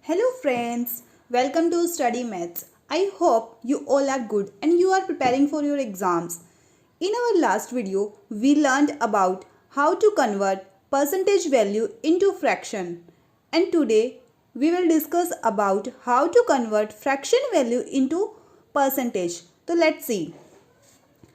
Hello friends, welcome to Study Maths. I hope you all are good and you are preparing for your exams. In our last video, we learned about how to convert percentage value into fraction. And today, we will discuss about how to convert fraction value into percentage. तो let's see.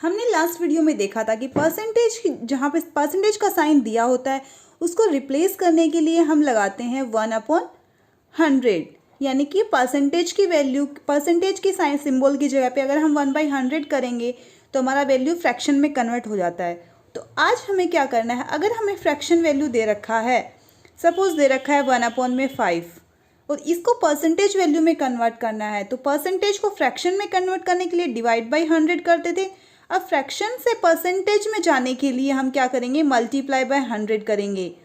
हमने last video में देखा था कि percentage जहाँ पे percentage का sign दिया होता है उसको रिप्लेस करने के लिए हम लगाते हैं 1/100, यानी कि परसेंटेज की वैल्यू परसेंटेज की साइन सिंबल की जगह पे अगर हम 1/100 करेंगे तो हमारा वैल्यू फ्रैक्शन में कन्वर्ट हो जाता है। तो आज हमें क्या करना है, अगर हमें फ्रैक्शन वैल्यू दे रखा है, सपोज दे रखा है 1/5 और इसको परसेंटेज वैल्यू में कन्वर्ट करना है, तो परसेंटेज को फ्रैक्शन में कन्वर्ट करने के लिए डिवाइड बाई 100 करते थे। अब फ्रैक्शन से परसेंटेज में जाने के लिए हम क्या करेंगे, मल्टीप्लाई बाय 100 करेंगे,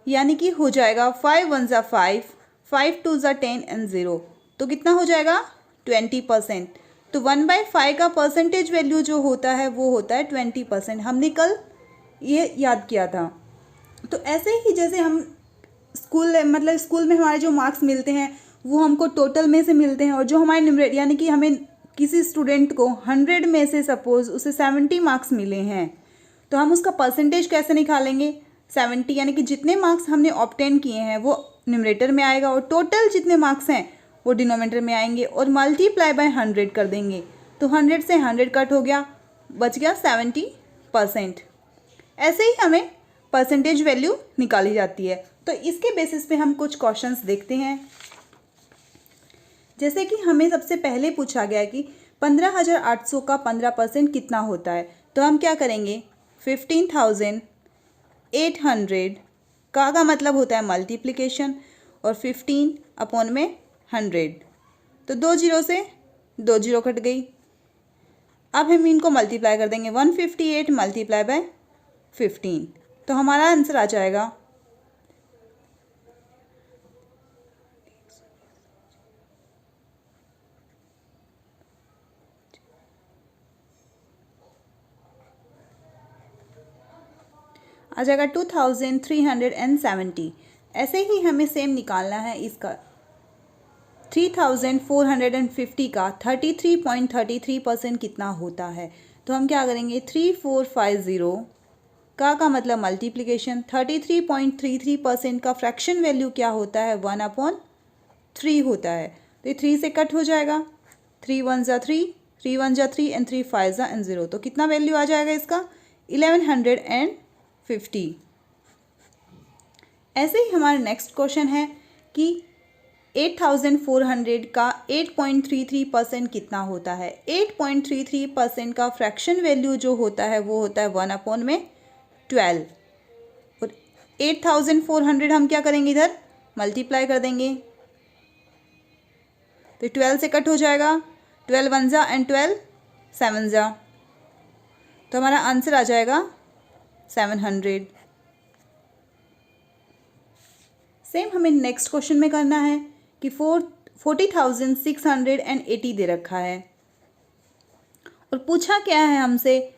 यानी कि हो जाएगा 5 1 ज़ा 5, 5 2 ज़ा 10 एंड 0, तो कितना हो जाएगा 20%। तो 1/5 का परसेंटेज वैल्यू जो होता है वो होता है 20%। हमने कल ये याद किया था। तो ऐसे ही जैसे हम स्कूल में हमारे जो मार्क्स मिलते हैं वो हमको टोटल में से मिलते हैं, और जो हमारे न्यूमरेटर यानी कि हमें किसी स्टूडेंट को 100 में से सपोज उसे 70 मार्क्स मिले हैं, तो हम उसका परसेंटेज कैसे निकालेंगे, 70 यानी कि जितने मार्क्स हमने ऑब्टेन किए हैं वो न्यूमरेटर में आएगा और टोटल जितने मार्क्स हैं वो डिनोमिनेटर में आएंगे और मल्टीप्लाई बाय 100 कर देंगे। तो 100 से 100 कट हो गया, बच गया 70%। ऐसे ही हमें परसेंटेज वैल्यू निकाली जाती है। तो इसके बेसिस पे हम कुछ क्वेश्चंस देखते हैं। जैसे कि हमें सबसे पहले पूछा गया कि 15,800 का 15% कितना होता है, तो हम क्या करेंगे, 15,800 का मतलब होता है मल्टीप्लिकेशन और 15 अपॉन में 100, तो 2 जीरो से 2 जीरो कट गई। अब हम इनको मल्टीप्लाई कर देंगे, 158 मल्टीप्लाई बाय 15, तो हमारा आंसर आ जाएगा आ जाएगा 2370। ऐसे ही हमें सेम निकालना है इसका 3450 का 33.33% कितना होता है। तो हम क्या करेंगे, 3450 का मतलब मल्टीप्लिकेशन, 33.33% का फ्रैक्शन वैल्यू क्या होता है, 1/3 होता है। तो ये 3 से कट हो जाएगा, 3 1 ज़ा 3, 3 1 ज़ा 3 एंड 3 5 ज़ा एंड 0, तो कितना वैल्यू आ जाएगा इसका 1150। ऐसे ही हमारा नेक्स्ट क्वेश्चन है कि 8400 का 8.33% कितना होता है। 8.33% का फ्रैक्शन वैल्यू जो होता है वो होता है 1/12 और 8400 हम क्या करेंगे, इधर मल्टीप्लाई कर देंगे, तो 12 से कट हो जाएगा, 12 1 ज़ा एंड 12 7 ज़ा, तो हमारा आंसर आ जाएगा 700। सेम हमें नेक्स्ट क्वेश्चन में करना है कि 40,680 दे रखा है और पूछा क्या है हमसे,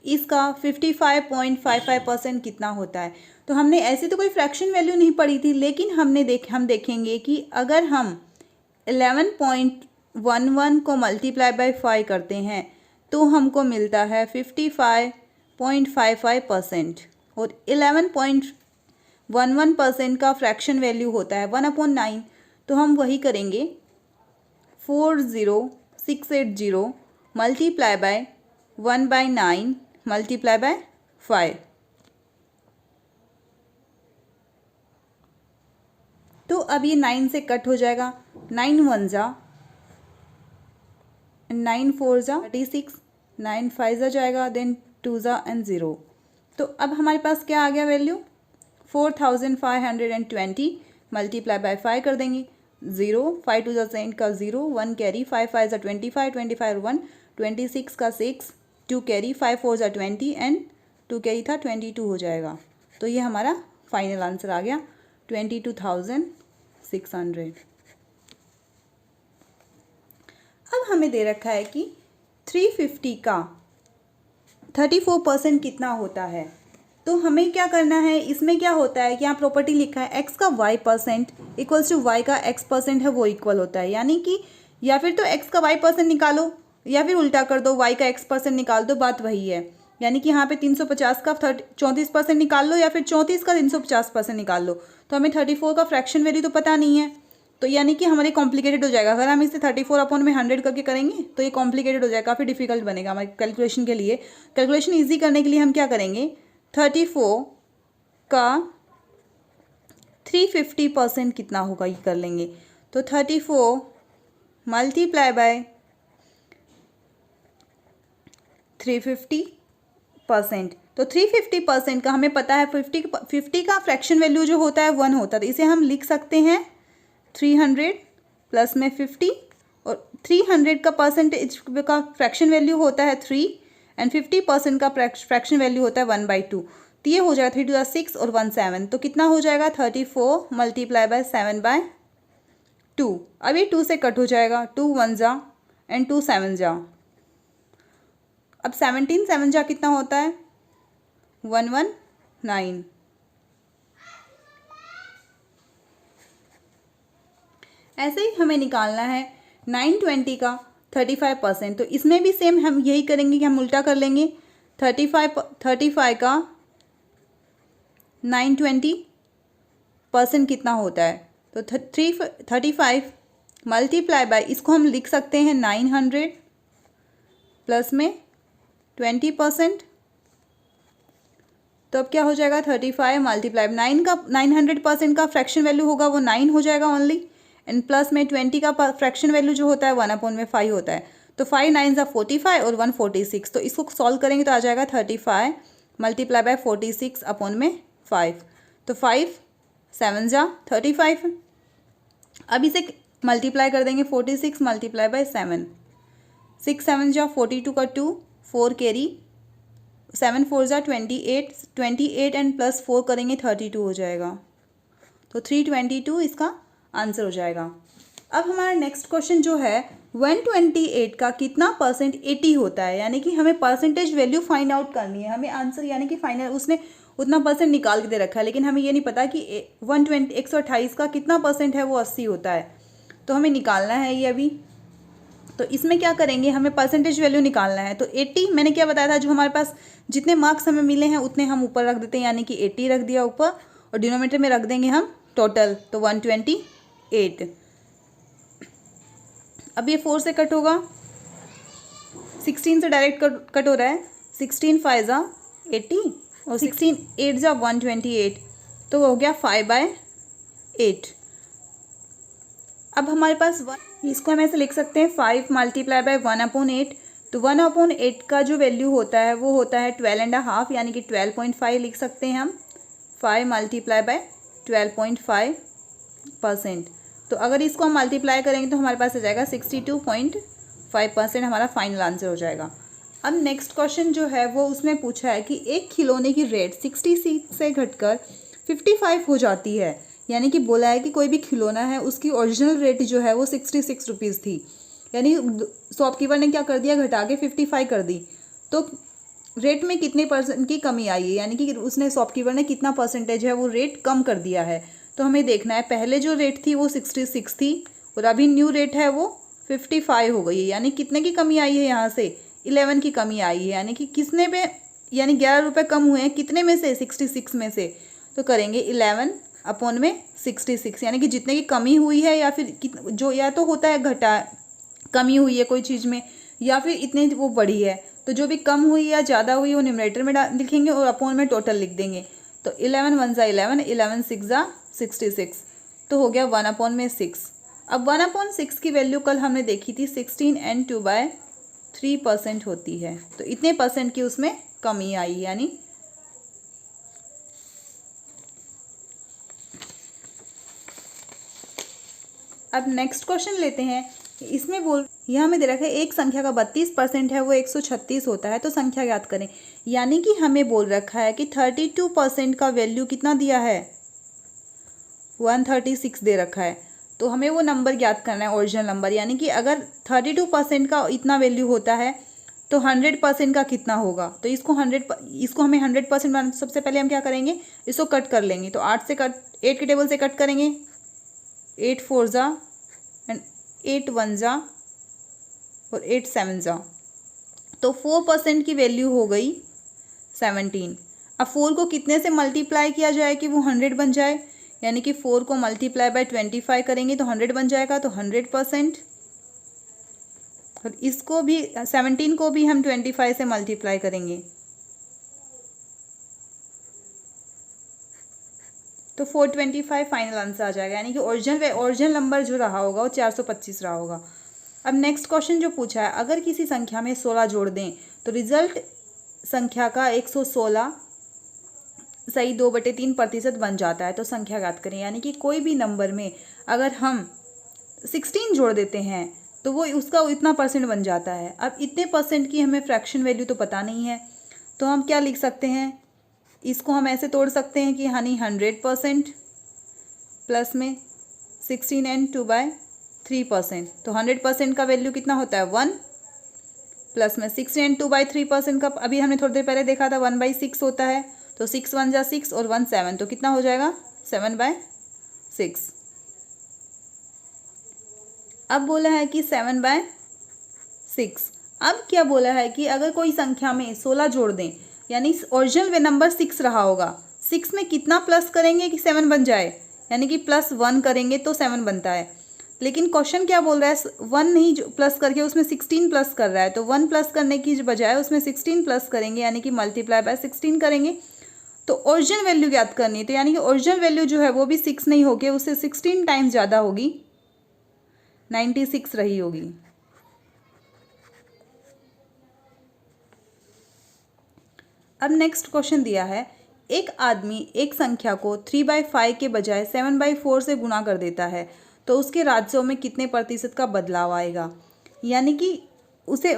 इसका 55.55% कितना होता है। तो हमने ऐसे तो कोई फ्रैक्शन वैल्यू नहीं पढ़ी थी, लेकिन हम देखेंगे कि अगर हम 11.11 को मल्टीप्लाई बाय 5 करते हैं तो हमको मिलता है 55.55% और 11.11% का फ्रैक्शन वैल्यू होता है 1/9। तो हम वही करेंगे, 40680 मल्टीप्लाई बाय 1/9 मल्टीप्लाई बाय 5, तो अब ये 9 से कट हो जाएगा, 9 1 ज़ा 9 4 ज़ा 36, 9 5 ज़ा जाएगा, देन 2 ज़ा एंड 0, तो अब हमारे पास क्या आ गया वैल्यू 4520 मल्टीप्लाई बाय 5 कर देंगे, 0 5 2 ज़ा 10 का 0, 1 कैरी, 5 5 ज़ा 25, 25 1 26 का 6, 2 कैरी, 5 4 ज़ा 20 एंड 2 कैरी था 22 हो जाएगा। तो ये हमारा फाइनल आंसर आ गया 22,600। अब हमें दे रखा है कि 350 का 34% कितना होता है। तो हमें क्या करना है, इसमें क्या होता है कि यहाँ प्रॉपर्टी लिखा है एक्स का Y percent equals to Y का एक्स परसेंट है वो इक्वल होता है, यानी कि या फिर तो एक्स का वाई परसेंट निकालो या फिर उल्टा कर दो, वाई का एक्स परसेंट निकाल दो, बात वही है। यानी कि यहाँ पे 350 का 34% निकाल लो या फिर 34 का 350% निकाल लो, तो हमें 34 का फ्रैक्शन वैल्यू तो पता नहीं है, तो यानी कि हमारे कॉम्प्लिकेटेड हो जाएगा। अगर हम इसे 34 अपॉन में 100 करके करेंगे तो ये कॉम्प्लिकेटेड हो जाएगा, काफ़ी डिफिकल्ट बनेगा हमारे कैलकुलेशन के लिए। कैलकुलेशन ईजी करने के लिए हम क्या करेंगे, 34 का 350% कितना होगा ये कर लेंगे। तो 34 मल्टीप्लाई बाय 350%, तो 350% का हमें पता है 50 का फ्रैक्शन वैल्यू जो होता है 1 होता है, तो इसे हम लिख सकते हैं 300 प्लस में 50, और 300 का परसेंटेज का फ्रैक्शन वैल्यू होता है 3 एंड 50% का फ्रैक्शन वैल्यू होता है 1/2, तो ये हो जाएगा 3 to the 6 और 1 7, तो कितना हो जाएगा 34 मल्टीप्लाई बाय 7/2। अब ये 2 से कट हो जाएगा, 2 1 जा एंड 2 7 जा, अब 17 7 जा कितना होता है 119। ऐसे ही हमें निकालना है 920 का 35%, तो इसमें भी सेम हम यही करेंगे कि हम उल्टा कर लेंगे। 35 का 920% कितना होता है, तो 35 मल्टीप्लाई बाय, इसको हम लिख सकते हैं 900 प्लस में 20%, तो अब क्या हो जाएगा 35 मल्टीप्लाई 9 का 900% का फ्रैक्शन वैल्यू होगा वो 9 हो जाएगा ओनली, एंड प्लस में 20 का फ्रैक्शन वैल्यू जो होता है 1/5 होता है, तो 5 9 जा 45 और 1 46, तो इसको सॉल्व करेंगे तो आ जाएगा 35 मल्टीप्लाई बाय 46/5, तो 5 7 जा 35। अब इसे मल्टीप्लाई कर देंगे 46 मल्टीप्लाई बाय 7, 6 7 जा 42 का 2 4 कैरी, 7 4 जा 28 एंड प्लस 4 करेंगे 32 हो जाएगा, तो 322 इसका आंसर हो जाएगा। अब हमारा नेक्स्ट क्वेश्चन जो है 128 का कितना परसेंट 80 होता है, यानी कि हमें परसेंटेज वैल्यू फाइंड आउट करनी है, हमें आंसर यानी कि फाइनल उसने उतना परसेंट निकाल के दे रखा है, लेकिन हमें ये नहीं पता कि 128 का कितना परसेंट है वो 80 होता है, तो हमें निकालना है ये अभी। तो इसमें क्या करेंगे, हमें परसेंटेज वैल्यू निकालना है, तो 80 मैंने क्या बताया था, जो हमारे पास जितने मार्क्स हमें मिले हैं उतने हम ऊपर रख देते हैं, यानी कि 80 रख दिया ऊपर, और डिनोमिनेटर में रख देंगे हम टोटल, तो 128। अब ये 4 से कट होगा, 16 से डायरेक्ट कट हो रहा है, 16 5 जा 80 और 16 8 जा 128, तो हो गया 5/8। अब हमारे पास इसको हम ऐसे लिख सकते हैं 5 मल्टीप्लाई बाय 1/8, तो 1/8 का जो वैल्यू होता है वो होता है 12.5, यानी कि 12.5 लिख सकते हैं हम, 5 मल्टीप्लाई बाय 12.5%, तो अगर इसको हम मल्टीप्लाई करेंगे तो हमारे पास आ जाएगा 62.5% हमारा फाइनल आंसर हो जाएगा। अब नेक्स्ट क्वेश्चन जो है वो उसमें पूछा है कि एक खिलौने की रेट 60 से घटकर 55 हो जाती है, यानी कि बोला है कि कोई भी खिलौना है उसकी ओरिजिनल रेट जो है वो 66 रुपीज़ थी, यानी शॉपकीपर ने क्या कर दिया, घटा के 55 कर दी, तो रेट में कितने परसेंट की कमी आई है, यानी कि उसने शॉपकीपर ने कितना परसेंटेज है वो रेट कम कर दिया है। तो हमें देखना है, पहले जो रेट थी वो 66 थी और अभी न्यू रेट है वो 55 हो गई है, यानी कितने की कमी आई है, यहाँ से 11 की कमी आई है, यानी कि किसने पे, यानी 11 रुपये कम हुए हैं कितने में से, 66 में से, तो करेंगे 11/66, यानी कि जितने की कमी हुई है, या फिर जो या तो होता है घटा कमी हुई है कोई चीज़ में, या फिर इतने वो बढ़ी है, तो जो भी कम हुई या ज़्यादा हुई वो न्यूमरेटर में लिखेंगे और अपॉन में टोटल लिख देंगे, तो 11 1 जा 11, 11 6 जा 66, तो हो गया 1/6। अब 1/6 की वैल्यू कल हमने देखी थी 16 एंड 2/3% होती है, तो इतने परसेंट की उसमें कमी आई, यानी अब नेक्स्ट क्वेश्चन लेते हैं। इसमें यहाँ हमें दे रखा है एक संख्या का 32% है वो 136 होता है, तो संख्या ज्ञात करें, यानी कि हमें बोल रखा है कि 32% का वैल्यू कितना दिया है, 136 दे रखा है, तो हमें वो नंबर ज्ञात करना है ओरिजिनल नंबर, यानी कि अगर 32% का इतना वैल्यू होता है तो 100% का कितना होगा? तो इसको हमें 100% बनाना, सबसे पहले हम क्या करेंगे, इसको कट कर लेंगे। तो 8 के टेबल से कट करेंगे, 8 4 जा एंड 8 1 जा और 8 7 जा। तो 4% की वैल्यू हो गई 17। अब 4 को कितने से मल्टीप्लाई किया जाए कि वो 100 बन जाए, यानी कि 4 को मल्टीप्लाई बाय 25 करेंगे तो 100 बन जाएगा, तो 100%। और इसको भी 17 को भी हम 25 से मल्टीप्लाई करेंगे तो 425 फाइनल आंसर आ जाएगा, यानी कि ओरिजिनल नंबर जो रहा होगा वो 425 रहा होगा। अब नेक्स्ट क्वेश्चन जो पूछा है, अगर किसी संख्या में 16 जोड़ दें तो रिजल्ट संख्या का 116 सही 2/3% बन जाता है, तो संख्या ज्ञात करें। यानी कि कोई भी नंबर में अगर हम 16 जोड़ देते हैं तो वो उसका इतना परसेंट बन जाता है। अब इतने परसेंट की हमें फ्रैक्शन वैल्यू तो पता नहीं है, तो हम क्या लिख सकते हैं, इसको हम ऐसे तोड़ सकते हैं कि यानी 100% प्लस में 16 एंड 2/3%। तो 100% का वैल्यू कितना होता है 1, प्लस में 16 एंड 2/3% का अभी हमने थोड़ी देर पहले देखा था 1/6 होता है। तो 6 1 जा 6 और 1 7, तो कितना हो जाएगा 7/6। अब बोला है कि 7/6। अब क्या बोला है कि अगर कोई संख्या में 16 जोड़ दें, यानी ओरिजिनल वे नंबर 6 रहा होगा, 6 में कितना प्लस करेंगे कि 7 बन जाए, यानी कि +1 करेंगे तो 7 बनता है। लेकिन क्वेश्चन क्या बोल रहा है, 1 नहीं प्लस करके उसमें 16 प्लस कर रहा है, तो 1 प्लस करने की बजाय उसमें 16 प्लस करेंगे, यानी कि मल्टीप्लाई बाय 16 करेंगे। तो ओरिजिनल वैल्यू ज्ञात करनी है, तो यानी कि ओरिजिनल वैल्यू जो है वो भी 6 नहीं होगी, उससे 16 टाइम्स ज़्यादा होगी, 96 रही होगी। अब नेक्स्ट क्वेश्चन दिया है, एक आदमी एक संख्या को 3/5 के बजाय 7/4 से गुणा कर देता है, तो उसके राज्यों में कितने प्रतिशत का बदलाव आएगा। यानी कि उसे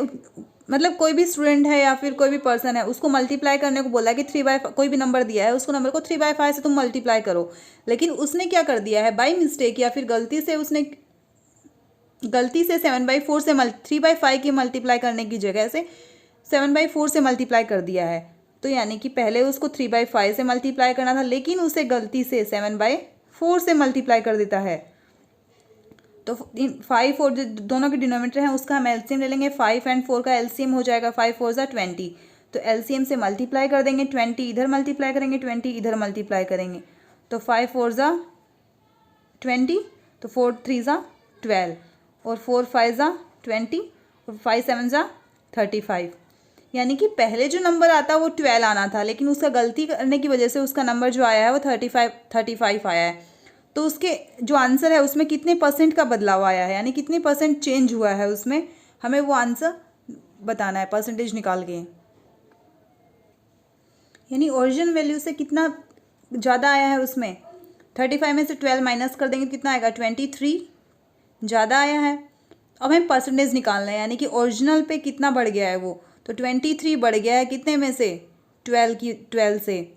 मतलब कोई भी स्टूडेंट है या फिर कोई भी पर्सन है, उसको मल्टीप्लाई करने को बोला है कि 3/5, कोई भी नंबर दिया है, उसको नंबर को 3/5 से तुम मल्टीप्लाई करो, लेकिन उसने क्या कर दिया है, बाई मिस्टेक या फिर गलती से 7/4 से 3/5 की मल्टीप्लाई करने की जगह से 7/4 से मल्टीप्लाई कर दिया है। तो यानी कि पहले उसको 3/5 से मल्टीप्लाई करना था, लेकिन उसे गलती से 7/4 से मल्टीप्लाई कर देता है। तो 5 और जो दोनों के डिनोमिनेटर हैं उसका हम एलसीएम ले लेंगे, 5 एंड 4 का एलसीएम हो जाएगा 5 4 जा 20। तो एलसीएम से मल्टीप्लाई कर देंगे, 20 इधर मल्टीप्लाई करेंगे, 20 इधर मल्टीप्लाई करेंगे, तो 5 4 जा 20, तो 4 3 जा 12 और 4 5 जा 20 और 5 7 जा 35। यानी कि पहले जो नंबर आता वो 12 आना था, लेकिन उसका गलती करने की वजह से उसका नंबर जो आया है वो 35 आया है। तो उसके जो आंसर है उसमें कितने परसेंट का बदलाव आया है, यानी कितने परसेंट चेंज हुआ है उसमें, हमें वो आंसर बताना है परसेंटेज निकाल के। यानी ओरिजिनल वैल्यू से कितना ज़्यादा आया है उसमें, 35 में से 12 माइनस कर देंगे तो कितना आएगा 23 ज़्यादा आया है। अब हमें परसेंटेज निकालना है, यानी कि ओरिजिनल पे कितना बढ़ गया है वो, तो 23 बढ़ गया है कितने में से 12 से।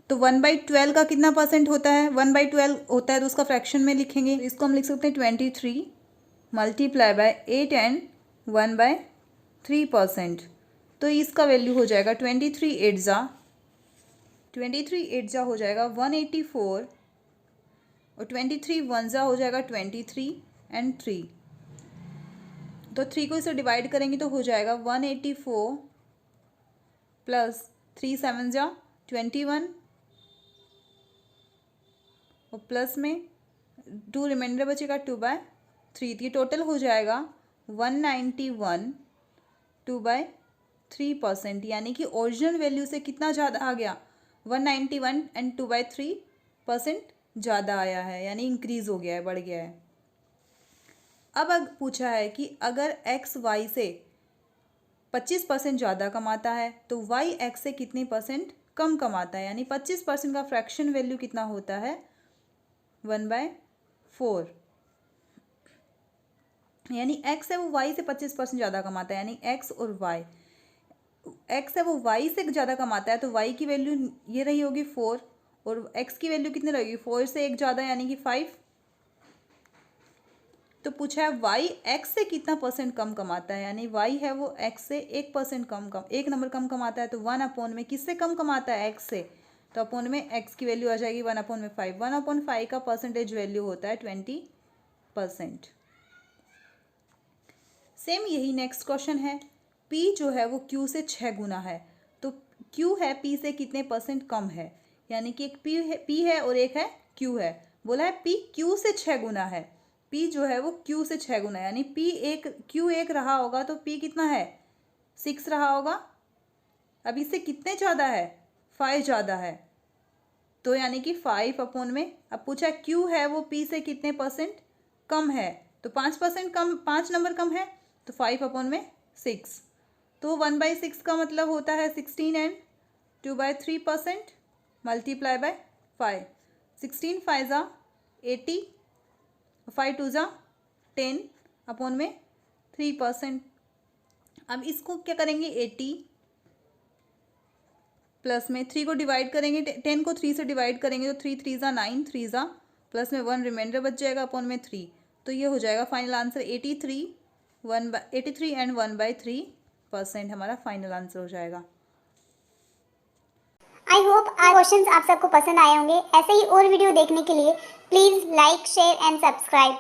तो 1/12 का कितना परसेंट होता है, 1/12 होता है, तो उसका फ्रैक्शन में लिखेंगे। तो इसको हम लिख सकते हैं 23 मल्टीप्लाई बाय 8 एंड 1/3%। तो इसका वैल्यू हो जाएगा 23 8 जा हो जाएगा 184 और 23 1 जा हो जाएगा 23 एंड 3। तो 3 को इसे डिवाइड करेंगे तो हो जाएगा 184 प्लस 3 7 जा 21 और प्लस में 2 रिमाइंडर बचेगा 2/3। ये टोटल हो जाएगा 191 2/3%। यानी कि ओरिजिनल वैल्यू से कितना ज़्यादा आ गया, 191 एंड 2/3% ज़्यादा आया है, यानी इंक्रीज़ हो गया है, बढ़ गया है। अब पूछा है कि अगर x y से 25% ज़्यादा कमाता है तो y x से कितने परसेंट कम कमाता है, यानी 25% का फ्रैक्शन वैल्यू कितना होता है 1/4। यानी x है वो y से 25% ज़्यादा कमाता है, यानी x और y, x है वो y से ज़्यादा कमाता है, तो y की वैल्यू ये रही होगी 4 और x की वैल्यू कितनी रहेगी 4 से 1 ज़्यादा, यानी कि 5। तो पूछा है y x से कितना परसेंट कम कमाता है, यानी y है वो x से 1% एक नंबर कम कमाता है, तो 1 में किससे कम कमाता है, x से, तो अपॉन में x की वैल्यू आ जाएगी 1/5। 1/5 का परसेंटेज वैल्यू होता है 20%। सेम यही नेक्स्ट क्वेश्चन है, p जो है वो q से 6 गुना है, तो q है p से कितने परसेंट कम है, यानी कि एक p है और एक है q है। बोला है p q से 6 गुना है, p जो है वो q से 6 गुना है, यानी q एक रहा होगा तो p कितना है, 6 रहा होगा। अब इससे कितने ज़्यादा है, 5 ज़्यादा है, तो यानी कि 5 में, अब पूछा q है वो p से कितने परसेंट कम है, तो 5% कम, 5 नंबर कम है, तो 5/6, तो 1/6 का मतलब होता है 16 एंड 2/3% मल्टीप्लाई बाय 5। 16 5 ज़ा 80, 5 2 ज़ा 10 अपॉन में 3%। अब इसको क्या करेंगे, 80 प्लस में 3 को डिवाइड करेंगे, 10 को 3 से डिवाइड करेंगे तो 3 3 ज़ा 9, 3 ज़ा प्लस में 1 रिमाइंडर बच जाएगा अपॉन में 3, तो ये हो जाएगा फाइनल आंसर 83 एंड 1/3% हमारा फाइनल आंसर हो जाएगा। आई होप क्वेश्चंस आप सबको पसंद आए होंगे। ऐसे ही और वीडियो देखने के लिए please like, share and subscribe.